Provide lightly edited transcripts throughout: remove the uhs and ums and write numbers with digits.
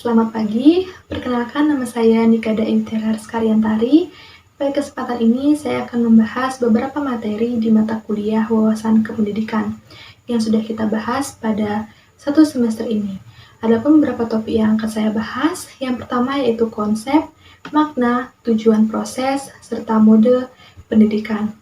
Selamat pagi, perkenalkan nama saya Nikada Intira Skaryantari. Pada kesempatan ini saya akan membahas beberapa materi di mata kuliah wawasan kependidikan yang sudah kita bahas pada satu semester ini. Adapun beberapa topik yang akan saya bahas, yang pertama yaitu konsep, makna, tujuan proses, serta mode pendidikan.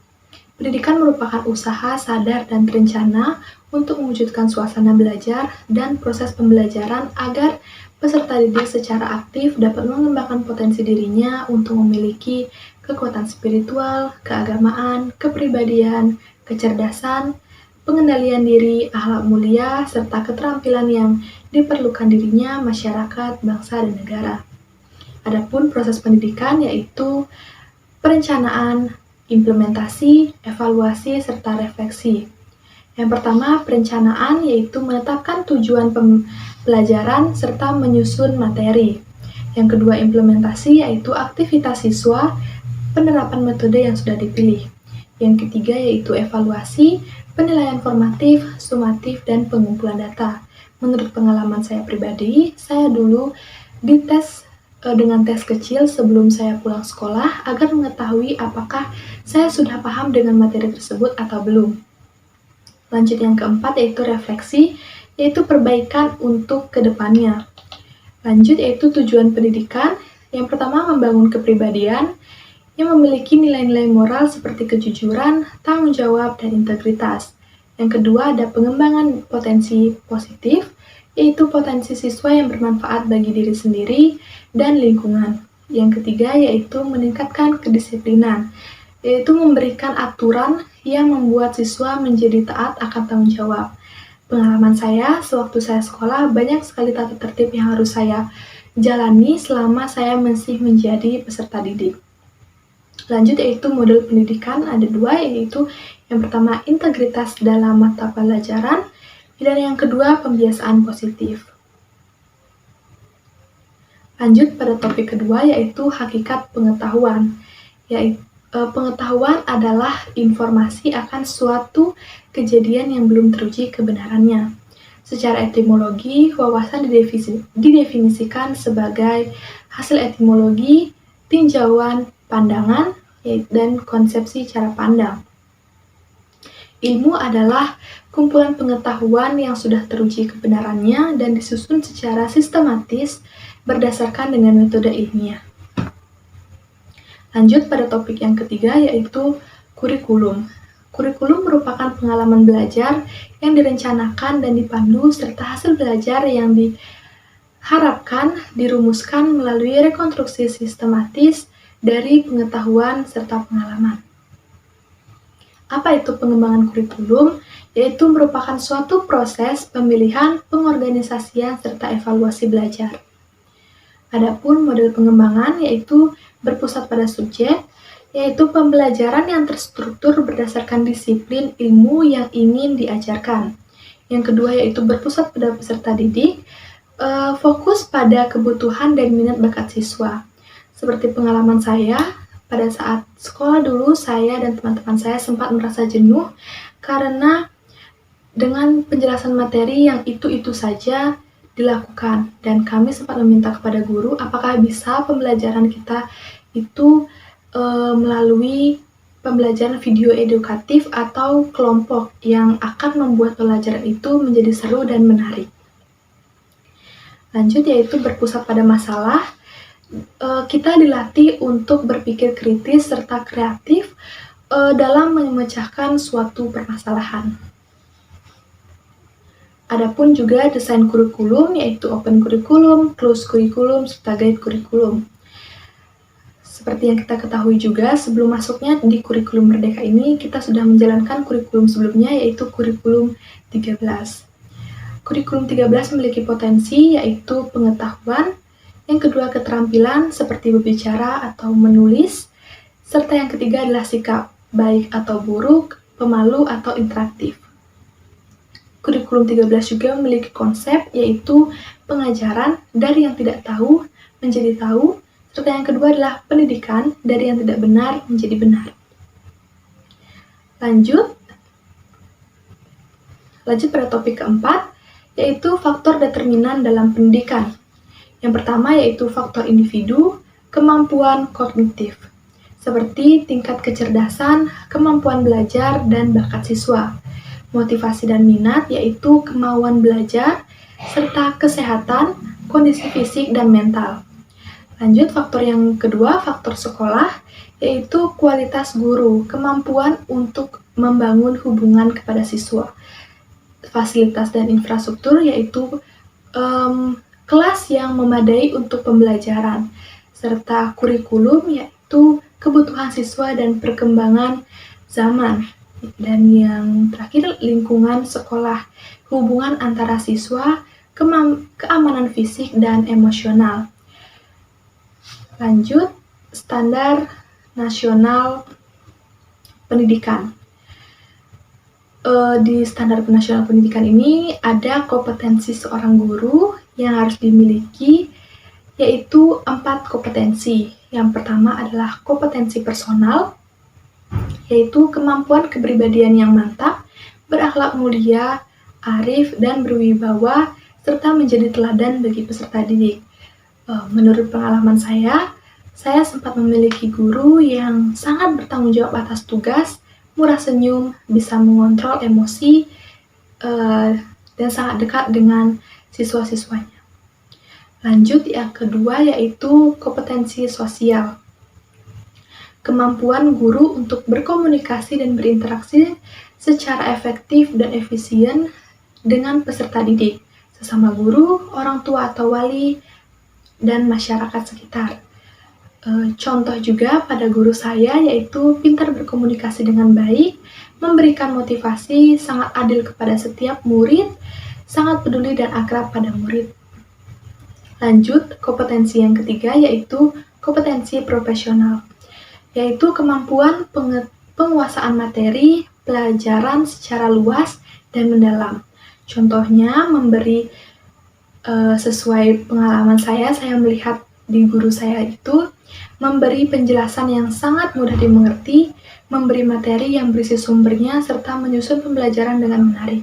Pendidikan merupakan usaha sadar dan terencana untuk mewujudkan suasana belajar dan proses pembelajaran agar peserta didik secara aktif dapat mengembangkan potensi dirinya untuk memiliki kekuatan spiritual, keagamaan, kepribadian, kecerdasan, pengendalian diri, akhlak mulia, serta keterampilan yang diperlukan dirinya, masyarakat, bangsa, dan negara. Adapun proses pendidikan yaitu perencanaan, implementasi, evaluasi, serta refleksi. Yang pertama, perencanaan yaitu menetapkan tujuan pembelajaran serta menyusun materi. Yang kedua, implementasi yaitu aktivitas siswa, penerapan metode yang sudah dipilih. Yang ketiga yaitu evaluasi, penilaian formatif, sumatif, dan pengumpulan data. Menurut pengalaman saya pribadi, saya dulu dites dengan tes kecil sebelum saya pulang sekolah agar mengetahui apakah saya sudah paham dengan materi tersebut atau belum. Lanjut yang keempat yaitu refleksi, yaitu perbaikan untuk kedepannya. Lanjut yaitu tujuan pendidikan. Yang pertama membangun kepribadian yang memiliki nilai-nilai moral seperti kejujuran, tanggung jawab, dan integritas. Yang kedua ada pengembangan potensi positif, yaitu potensi siswa yang bermanfaat bagi diri sendiri dan lingkungan. Yang ketiga yaitu meningkatkan kedisiplinan, yaitu memberikan aturan yang membuat siswa menjadi taat akan tanggung jawab. Pengalaman saya sewaktu saya sekolah banyak sekali tata tertib yang harus saya jalani selama saya masih menjadi peserta didik. Lanjut yaitu model pendidikan ada dua, yaitu yang pertama integritas dalam mata pelajaran, dan yang kedua pembiasaan positif. Lanjut pada topik kedua yaitu hakikat pengetahuan. Yaitu pengetahuan adalah informasi akan suatu kejadian yang belum teruji kebenarannya. Secara etimologi, wawasan didefinisikan sebagai hasil etimologi, tinjauan, pandangan, dan konsepsi cara pandang. Ilmu adalah kumpulan pengetahuan yang sudah teruji kebenarannya dan disusun secara sistematis berdasarkan dengan metode ilmiah. Lanjut pada topik yang ketiga yaitu kurikulum. Kurikulum merupakan pengalaman belajar yang direncanakan dan dipandu serta hasil belajar yang diharapkan dirumuskan melalui rekonstruksi sistematis dari pengetahuan serta pengalaman. Apa itu pengembangan kurikulum? Yaitu merupakan suatu proses pemilihan, pengorganisasian, serta evaluasi belajar. Adapun model pengembangan yaitu berpusat pada subjek, yaitu pembelajaran yang terstruktur berdasarkan disiplin ilmu yang ingin diajarkan. Yang kedua yaitu berpusat pada peserta didik, fokus pada kebutuhan dan minat bakat siswa. Seperti pengalaman saya, pada saat sekolah dulu saya dan teman-teman saya sempat merasa jenuh karena dengan penjelasan materi yang itu-itu saja dilakukan, dan kami sempat meminta kepada guru apakah bisa pembelajaran kita itu melalui pembelajaran video edukatif atau kelompok yang akan membuat pelajaran itu menjadi seru dan menarik. Lanjut yaitu berpusat pada masalah. Kita dilatih untuk berpikir kritis serta kreatif dalam memecahkan suatu permasalahan. Adapun juga desain kurikulum yaitu open kurikulum, closed kurikulum, serta guide kurikulum. Seperti yang kita ketahui juga, sebelum masuknya di kurikulum Merdeka ini, kita sudah menjalankan kurikulum sebelumnya yaitu kurikulum 13. Kurikulum 13 memiliki potensi yaitu pengetahuan, yang kedua keterampilan seperti berbicara atau menulis, serta yang ketiga adalah sikap, baik atau buruk, pemalu atau interaktif. Kurikulum 13 juga memiliki konsep yaitu pengajaran dari yang tidak tahu menjadi tahu, serta yang kedua adalah pendidikan dari yang tidak benar menjadi benar. Lanjut pada topik keempat, yaitu faktor determinan dalam pendidikan. Yang pertama yaitu faktor individu, kemampuan kognitif, seperti tingkat kecerdasan, kemampuan belajar, dan bakat siswa. Motivasi dan minat yaitu kemauan belajar, serta kesehatan, kondisi fisik, dan mental. Lanjut, faktor yang kedua, faktor sekolah, yaitu kualitas guru, kemampuan untuk membangun hubungan kepada siswa. Fasilitas dan infrastruktur yaitu kelas yang memadai untuk pembelajaran, serta kurikulum yaitu kebutuhan siswa dan perkembangan zaman. Dan yang terakhir, lingkungan sekolah, hubungan antara siswa, keamanan fisik dan emosional. Lanjut, standar nasional pendidikan. Di standar nasional pendidikan ini ada kompetensi seorang guru yang harus dimiliki, yaitu 4 kompetensi. Yang pertama adalah kompetensi personal, yaitu kemampuan kepribadian yang mantap, berakhlak mulia, arif, dan berwibawa, serta menjadi teladan bagi peserta didik. Menurut pengalaman saya sempat memiliki guru yang sangat bertanggung jawab atas tugas, murah senyum, bisa mengontrol emosi, dan sangat dekat dengan siswa-siswanya. Lanjut, yang kedua yaitu kompetensi sosial. Kemampuan guru untuk berkomunikasi dan berinteraksi secara efektif dan efisien dengan peserta didik, sesama guru, orang tua atau wali, dan masyarakat sekitar. Contoh juga pada guru saya yaitu pintar berkomunikasi dengan baik, memberikan motivasi, sangat adil kepada setiap murid, sangat peduli dan akrab pada murid. Lanjut, kompetensi yang ketiga yaitu kompetensi profesional, yaitu kemampuan penguasaan materi, pelajaran secara luas dan mendalam. Contohnya memberi sesuai pengalaman saya melihat di guru saya itu memberi penjelasan yang sangat mudah dimengerti, memberi materi yang berisi sumbernya, serta menyusun pembelajaran dengan menarik.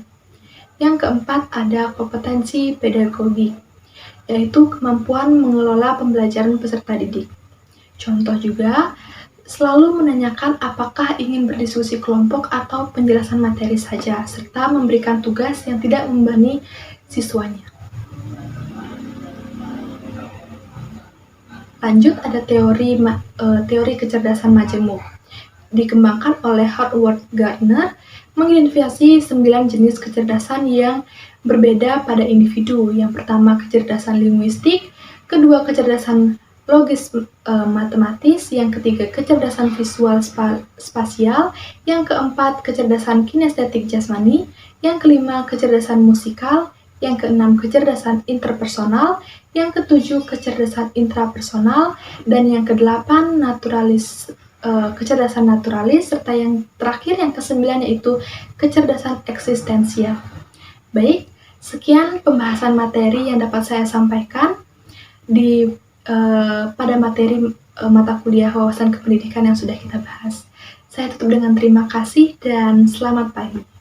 Yang keempat ada kompetensi pedagogi, yaitu kemampuan mengelola pembelajaran peserta didik. Contoh juga, selalu menanyakan apakah ingin berdiskusi kelompok atau penjelasan materi saja, serta memberikan tugas yang tidak membebani siswanya. Lanjut, ada teori kecerdasan majemuk. Dikembangkan oleh Howard Gardner, mengidentifikasi 9 jenis kecerdasan yang berbeda pada individu. Yang pertama, kecerdasan linguistik, kedua, kecerdasan logis matematis, yang ketiga, kecerdasan visual spasial, yang keempat, kecerdasan kinestetik jasmani, yang kelima, kecerdasan musikal, yang keenam, kecerdasan interpersonal, yang ketujuh, kecerdasan intrapersonal, dan yang kedelapan, kecerdasan naturalis, serta yang terakhir, yang kesembilan, yaitu kecerdasan eksistensial. Baik, sekian pembahasan materi yang dapat saya sampaikan pada materi mata kuliah wawasan kependidikan yang sudah kita bahas. Saya tutup dengan terima kasih dan selamat pagi.